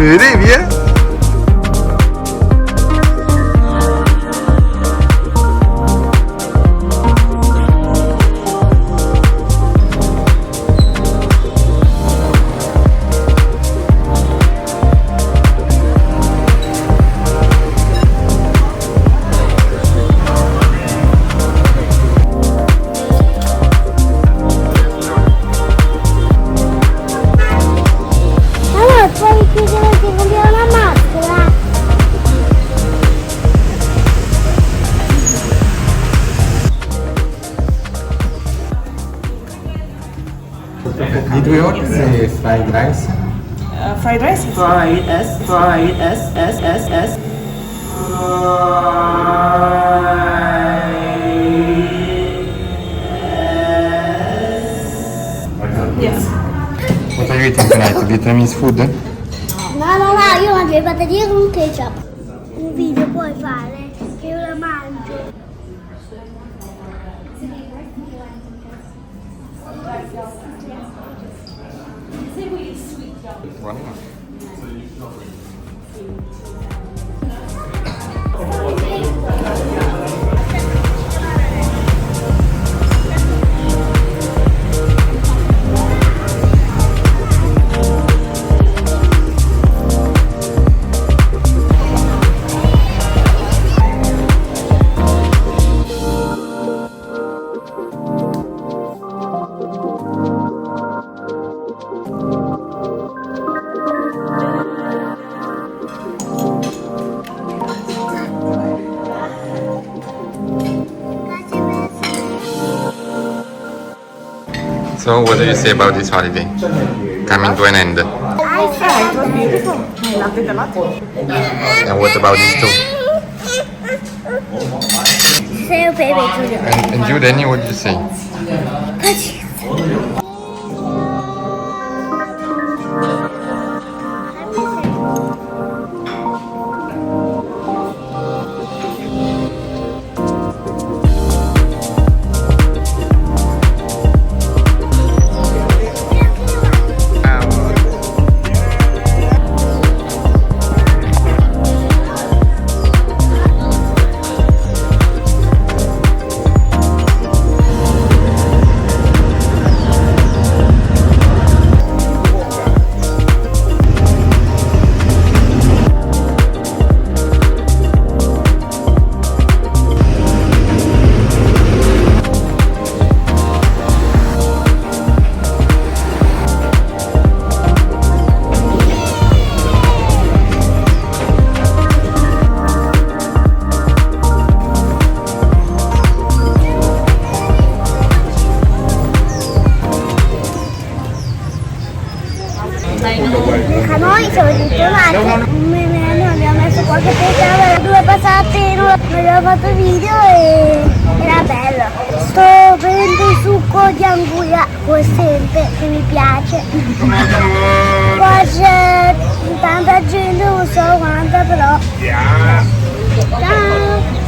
Böyle via. Did we order the fried rice? Fried rice? Fried S. Yes. What are you eating tonight? Vietnamese food? No, io mangio le patatine con ketchup. Un video puoi fare che io la mangio. So, what do you say about this holiday? Coming to an end. It was beautiful. I loved it a lot. And what about this too? Sei o baby Giulio. And you, Danny, what did you say? Hanoi siamo ritornati. Noi abbiamo messo qualche pesce, due passate, noi abbiamo fatto video e era bello. Sto bevendo il succo di anguria, come sempre, che mi piace. Qua c'è tanta gente, non so quanta però. Ciao!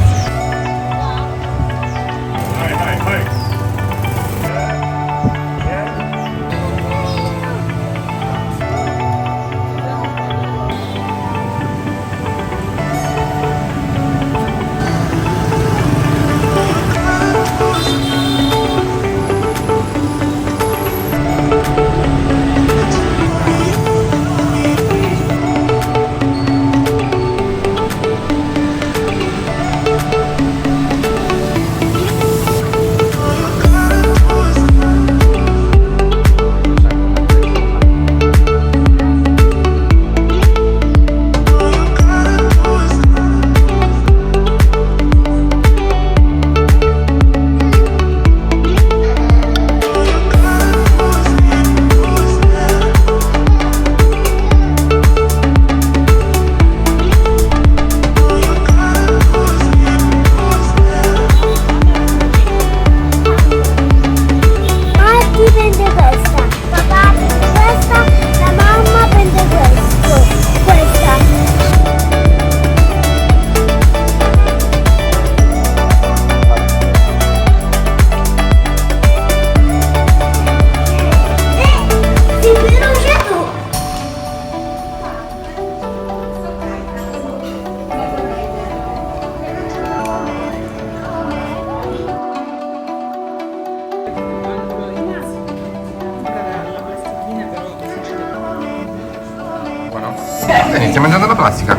classica.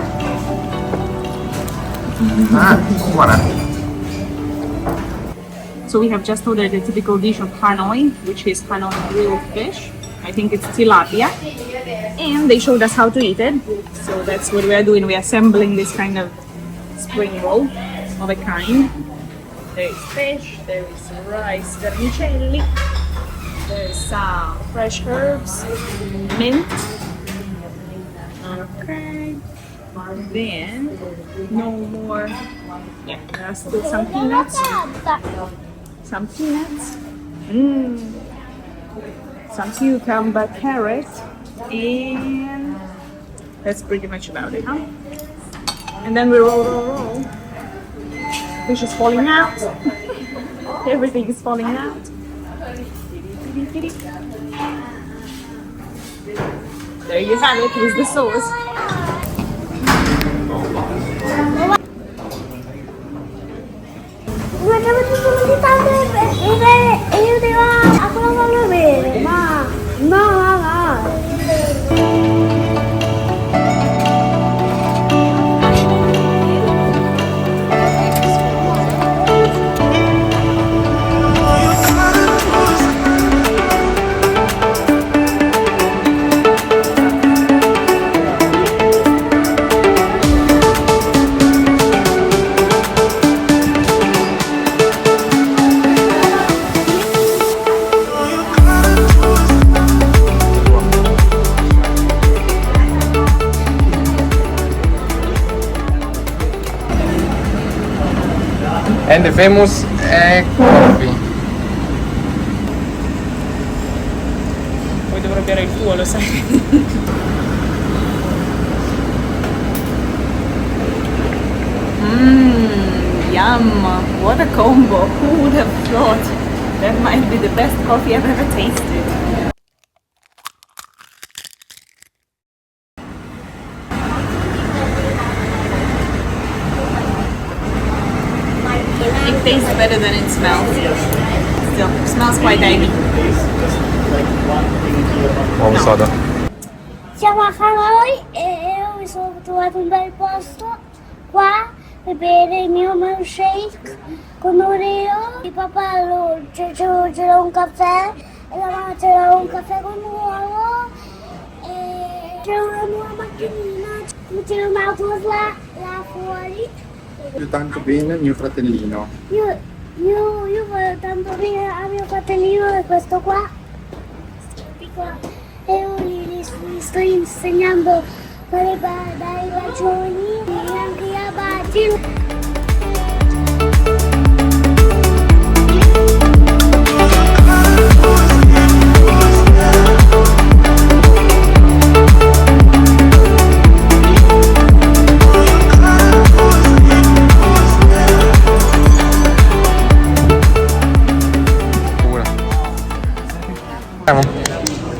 Ah, buona. So we have just ordered the typical dish of Hanoi, which is Hanoi grilled fish. I think it's tilapia. And they showed us how to eat it. So that's what we are doing. We are assembling this kind of spring roll of a kind. There is fish, there is rice vermicelli, there is some fresh herbs, mint. Okay. Then, no more. Yeah, there are still some peanuts. Some peanuts. Some cucumber, carrot, and that's pretty much about it, huh? And then we roll. Fish is falling out. Everything is falling out. There you have it with the sauce. Aku nggak mau beli, ma. And the famous coffee. Poi dovrò bere il tuo, lo sai. Yum! What a combo! Who would have thought that might be the best coffee I've ever tasted? It tastes better than it smells. Still, it smells quite eggy. Uovo soda. Siamo a Hanoi e io mi sono trovato un bel posto qua per bere il mio milkshake con Oreo. Il papà c'era un caffè e la mamma c'era un caffè con uovo e c'era una nuova macchinina, c'era un'autobus là fuori. Io tanto bene mio fratellino. Io voglio tanto bene a mio fratellino e questo qua. E io gli sto insegnando a fare dai bacioni e anche gli abbracci.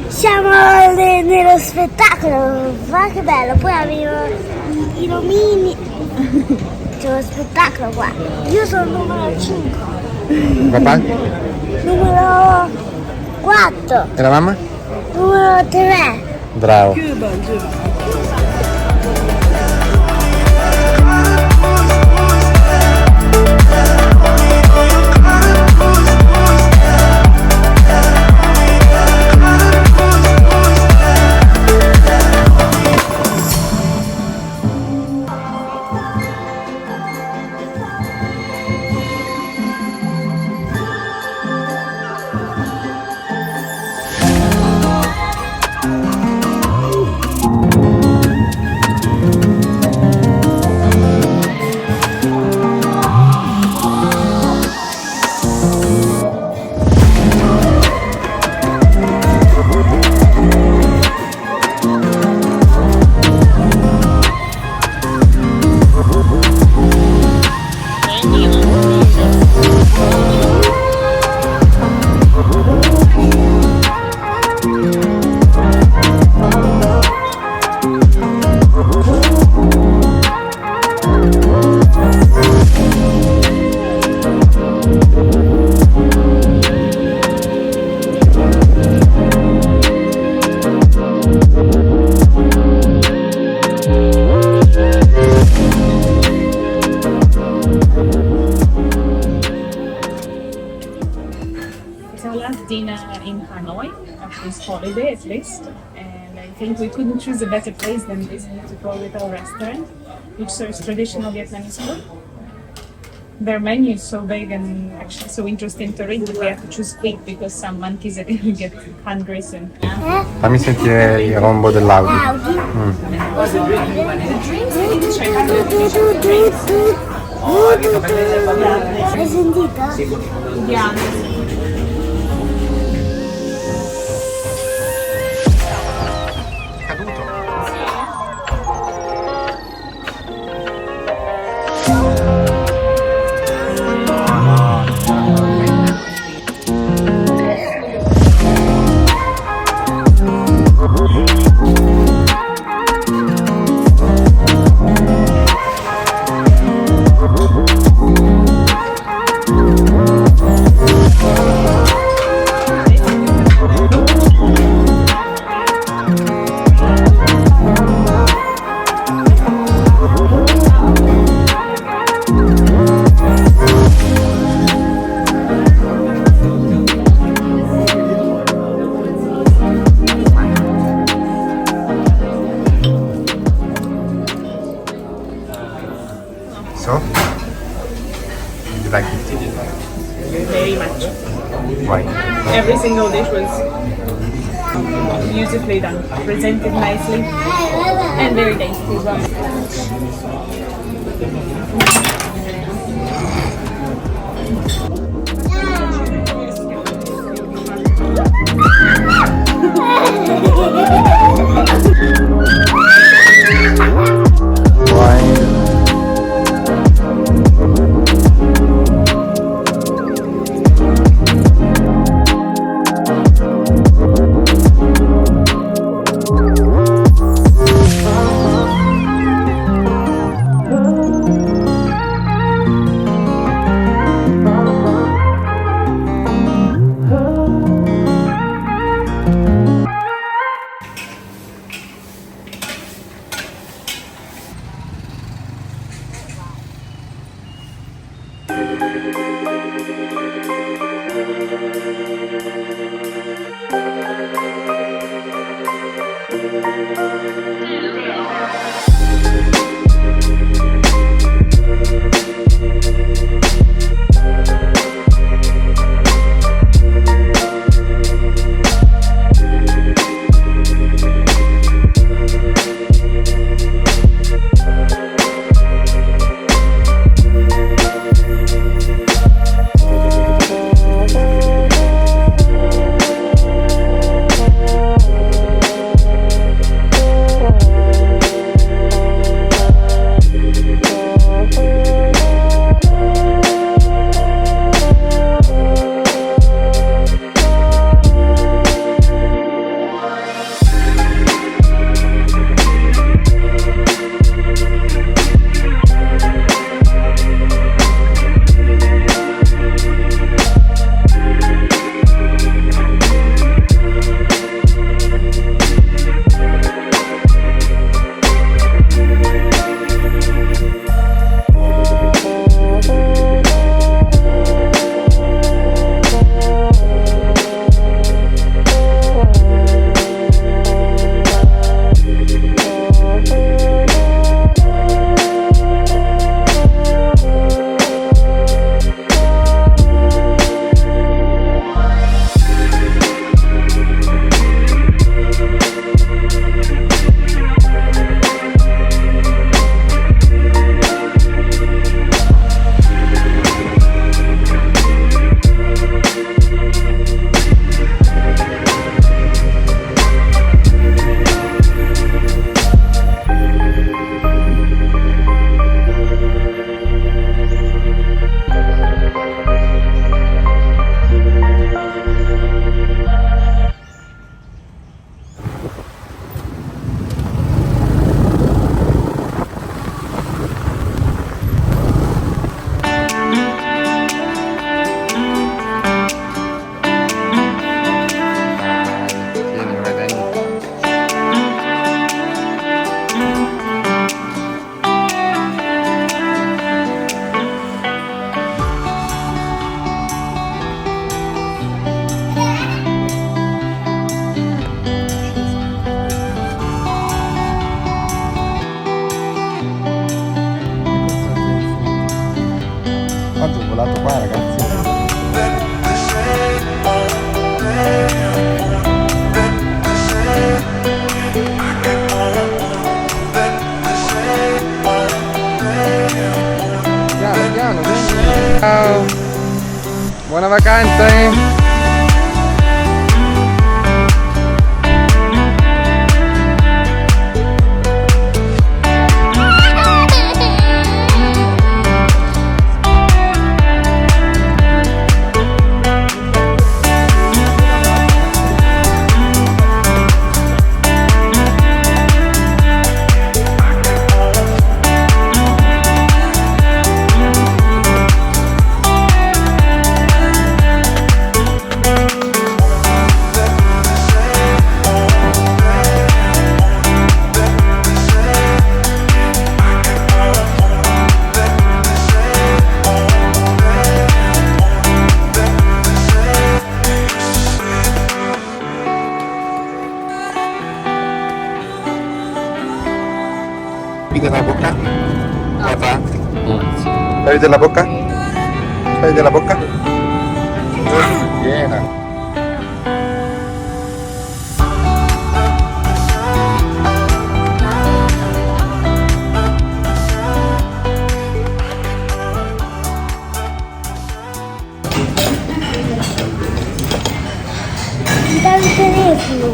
Siamo nello spettacolo, va che bello, poi abbiamo i nomini, c'è lo spettacolo qua. Io sono il numero 5. Papà? Numero 4. E la mamma? Numero 3. Bravo. dinner in Hanoi after this holiday at least. And I think we couldn't choose a better place than this beautiful little restaurant, which serves traditional Vietnamese food. Their menu is so big and actually so interesting to read that we have to choose quick because some monkeys are going to get hungry soon. Fammi sentire il rombo dell'Audi. Hai sentito? Yeah. Caduto. So, did you like it? Very much. Why? Every single dish was beautifully done, presented nicely, and very tasty as well. Why? qua, ragazzi. Piano, piano, vieni. Ciao. Buona vacanza, eh. ¿Viste la boca? Papá. ¿Sabes de la boca? ¿Sabes de la boca? Llena. Ti dava il telefono.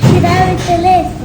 Ti dava il telefono.